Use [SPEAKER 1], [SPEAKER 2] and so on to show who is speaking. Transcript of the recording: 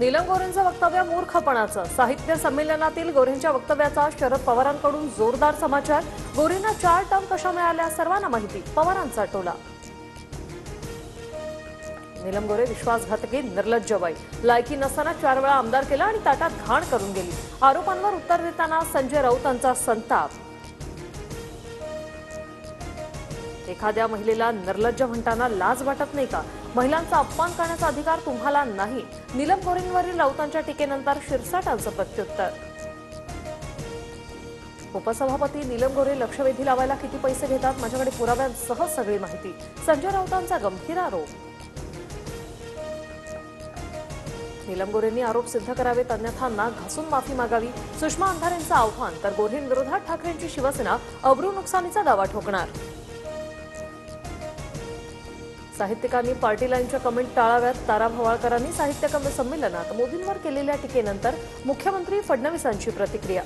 [SPEAKER 1] नीलम गोऱ्हेंचं वक्तव्य मूर्खपणाचं. साहित्य संमेलनातील गोऱ्हेंच्या वक्तव्याचा शरद पवारांकडून जोरदार समाचार. गोऱ्हेंना 4 टर्म कशा मिळाल्या सर्वांना माहिती, पवारांचा टोला. नीलम गोऱ्हे विश्वासघातकी, निर्लज्ज बाई. लायकी नसताना 4 वेळा आमदार केला आणि ताटात घाण करून गेली. आरोपांवर उत्तर देताना संजय राऊतांचा संताप. एखाद्या महिलेला निर्लज्ज म्हणताना लाज वाटत नाही का? महिलांचा अपमान करण्याचा अधिकार तुम्हाला नाही. नीलम गोऱ्हेंवरील राऊतांच्या टीकेनंतर शिरसाटांचं प्रत्युत्तर. उपसभापती नीलम गोऱ्हे लक्षवेधी लावायला किती पैसे घेतात, माझ्याकडे पुराव्यांसह सगळी माहिती. संजय राऊतांचा गंभीर आरोप. नीलम गोऱ्हेंनी आरोप सिद्ध करावेत, अन्यथा नाक घासून माफी मागावी. सुषमा अंधारेंचं आव्हान. तर गोऱ्हेंविरोधात ठाकरेंची शिवसेना अब्रू नुकसानीचा दावा ठोकणार. साहित्यिकांनी पार्टी लाईनच्या कमेंट टाळाव्यात. तारा भवाळकरांनी साहित्य संमेलनात मोदींवर केलेल्या टीकेनंतर मुख्यमंत्री फडणवीसांची प्रतिक्रिया.